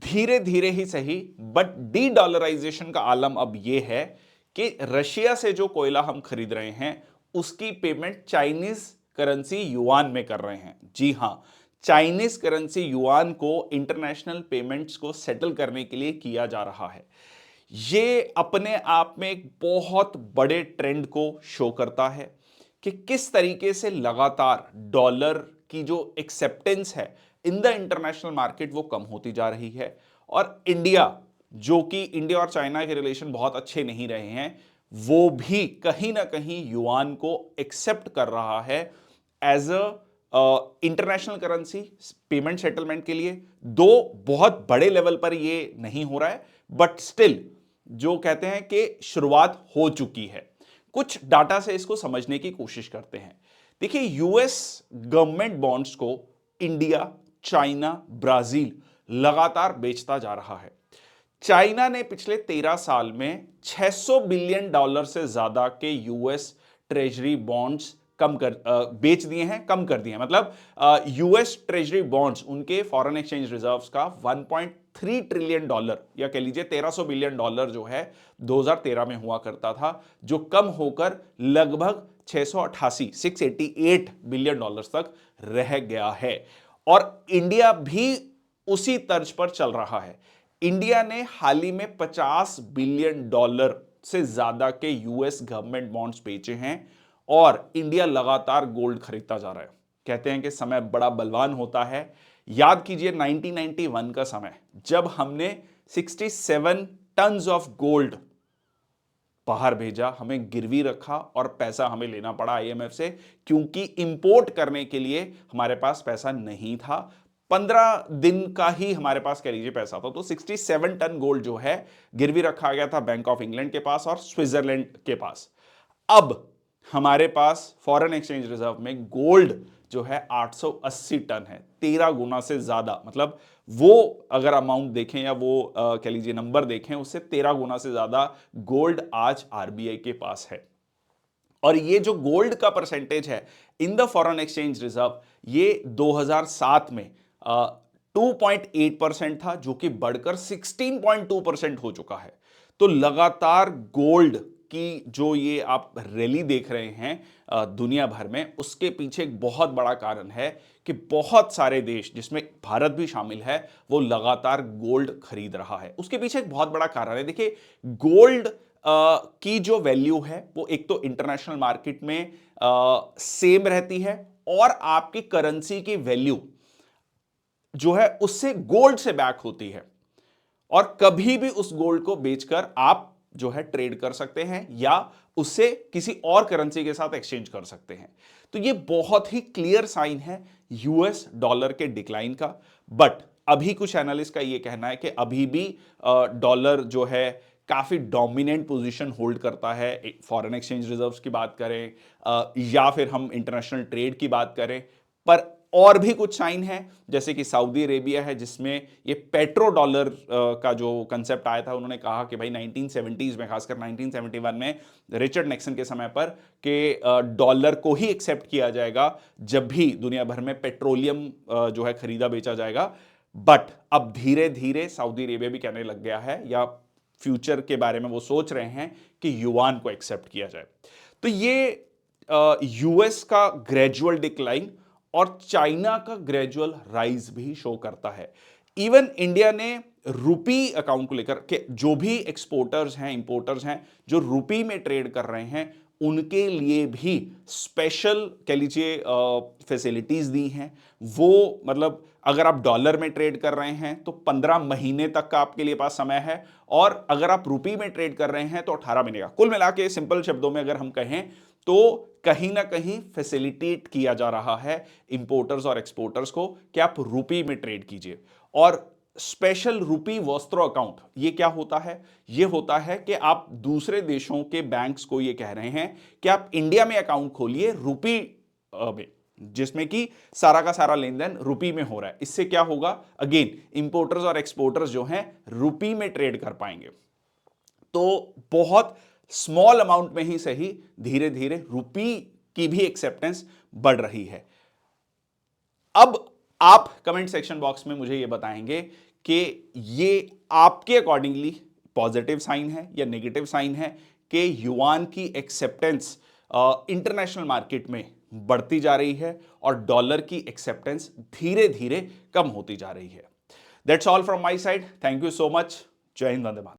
धीरे धीरे ही सही बट डी डॉलराइजेशन का आलम अब यह है कि रशिया से जो कोयला हम खरीद रहे हैं उसकी पेमेंट चाइनीज करेंसी युआन में कर रहे हैं। जी हां, चाइनीज करेंसी युआन को इंटरनेशनल पेमेंट्स को सेटल करने के लिए किया जा रहा है। यह अपने आप में एक बहुत बड़े ट्रेंड को शो करता है कि किस तरीके से लगातार डॉलर की जो एक्सेप्टेंस है इन द इंटरनेशनल मार्केट वो कम होती जा रही है। और इंडिया, जो कि इंडिया और चाइना के रिलेशन बहुत अच्छे नहीं रहे हैं, वो भी कहीं ना कहीं युआन को एक्सेप्ट कर रहा है as a international currency payment settlement के लिए। दो बहुत बड़े लेवल पर ये नहीं हो रहा है बट स्टिल जो कहते हैं कि शुरुआत हो चुकी है। कुछ डाटा से इसको समझने की कोशिश करते हैं। देखिए, यूएस गवर्नमेंट बॉन्ड्स को इंडिया, चाइना, ब्राजील लगातार बेचता जा रहा है। चाइना ने पिछले 13 साल में $600 बिलियन से ज्यादा के यूएस ट्रेजरी बॉन्ड्स बेच दिए हैं, कम कर दिए हैं। मतलब यूएस ट्रेजरी बॉन्ड्स उनके फॉरेन एक्सचेंज रिजर्व्स का $1.3 ट्रिलियन या कह लीजिए $1300 बिलियन जो है 2013 में हुआ करता था, जो कम होकर लगभग 688 बिलियन तक रह गया है। और इंडिया भी उसी तर्ज पर चल रहा है। इंडिया ने हाल ही में $50 बिलियन से ज्यादा के यूएस गवर्नमेंट बॉन्ड्स बेचे हैं और इंडिया लगातार गोल्ड खरीदता जा रहा है। कहते हैं कि समय बड़ा बलवान होता है। याद कीजिए 1991 का समय, जब हमने 67 टन्स ऑफ गोल्ड बाहर भेजा, हमें गिरवी रखा और पैसा हमें लेना पड़ा आईएमएफ से, क्योंकि इंपोर्ट करने के लिए हमारे पास पैसा नहीं था। 15 दिन का ही हमारे पास कह लीजिए पैसा था। तो 67 टन गोल्ड जो है गिरवी रखा गया था बैंक ऑफ इंग्लैंड के पास और स्विट्जरलैंड के पास। अब हमारे पास फॉरेन एक्सचेंज रिजर्व में गोल्ड जो है 880 टन है, 13 गुना से ज्यादा। मतलब वो अगर अमाउंट देखें या वो कह लीजिए नंबर देखें, उससे 13 गुना से ज्यादा गोल्ड आज आरबीआई के पास है। और ये जो गोल्ड का परसेंटेज है in the foreign exchange reserve, ये 2007 में 2.8% था, जो कि बढ़कर 16.2% हो चुका है। तो लगातार गोल्ड की जो ये आप रैली देख रहे हैं दुनिया भर में, उसके पीछे एक बहुत बड़ा कारण है कि बहुत सारे देश, जिसमें भारत भी शामिल है, वो लगातार गोल्ड खरीद रहा है। उसके पीछे एक बहुत बड़ा कारण है। देखिए, गोल्ड की जो वैल्यू है वो एक तो इंटरनेशनल मार्केट में सेम रहती है और आपकी करेंसी की वैल्यू जो है उससे गोल्ड से बैक होती है। और कभी भी उस गोल्ड को बेचकर आप जो है ट्रेड कर सकते हैं या उससे किसी और करेंसी के साथ एक्सचेंज कर सकते हैं। तो ये बहुत ही क्लियर साइन है यूएस डॉलर के डिक्लाइन का। बट अभी कुछ एनालिस्ट का ये कहना है कि अभी भी डॉलर जो है काफी डोमिनेंट पोजीशन होल्ड करता है। फॉरेन एक्सचेंज रिजर्व्स की बात करें या फिर हम इंटरनेशनल ट्रेड की बात करें, पर और भी कुछ साइन है, जैसे कि सऊदी अरेबिया है, जिसमें ये पेट्रो डॉलर का जो कंसेप्ट आया था। उन्होंने कहा कि भाई 1970s में, खासकर 1971 में रिचर्ड निक्सन के समय पर, कि डॉलर को ही एक्सेप्ट किया जाएगा जब भी दुनिया भर में पेट्रोलियम जो है खरीदा बेचा जाएगा। बट अब धीरे धीरे सऊदी अरेबिया भी कहने लग गया है, या फ्यूचर के बारे में वो सोच रहे हैं कि युआन को एक्सेप्ट किया जाए। तो ये यूएस का ग्रेजुअल डिक्लाइन और चाइना का ग्रेजुअल राइज भी शो करता है। इवन इंडिया ने रुपी अकाउंट को लेकर के जो भी एक्सपोर्टर्स हैं, इंपोर्टर्स हैं, जो रुपी में ट्रेड कर रहे हैं, उनके लिए भी स्पेशल कह लीजिए फैसिलिटीज दी हैं। वो मतलब अगर आप डॉलर में ट्रेड कर रहे हैं तो 15 महीने तक का आपके लिए पास समय है, और अगर आप रुपी में ट्रेड कर रहे हैं तो 18 महीने का। कुल मिला के सिंपल शब्दों में अगर हम कहें तो कहीं ना कहीं फैसिलिटेट किया जा रहा है इंपोर्टर्स और एक्सपोर्टर्स को कि आप रुपी में ट्रेड कीजिए। और स्पेशल रुपी वस्त्रों अकाउंट, ये क्या होता है? ये होता है कि आप दूसरे देशों के बैंक्स को ये कह रहे हैं कि आप इंडिया में अकाउंट खोलिए रुपी में, जिसमें कि सारा का सारा लेन देन रुपी में हो रहा है। इससे क्या होगा? अगेन इंपोर्टर्स और एक्सपोर्टर्स जो हैं रुपी में ट्रेड कर पाएंगे। तो बहुत स्मॉल अमाउंट में ही सही, धीरे धीरे रुपी की भी एक्सेप्टेंस बढ़ रही है। अब आप कमेंट सेक्शन बॉक्स में मुझे यह बताएंगे कि ये आपके अकॉर्डिंगली पॉजिटिव साइन है या नेगेटिव साइन है कि युआन की एक्सेप्टेंस इंटरनेशनल मार्केट में बढ़ती जा रही है और डॉलर की एक्सेप्टेंस धीरे धीरे कम होती जा रही है। That's all from my side. Thank you so much. जय हिंद, वंदे मातरम।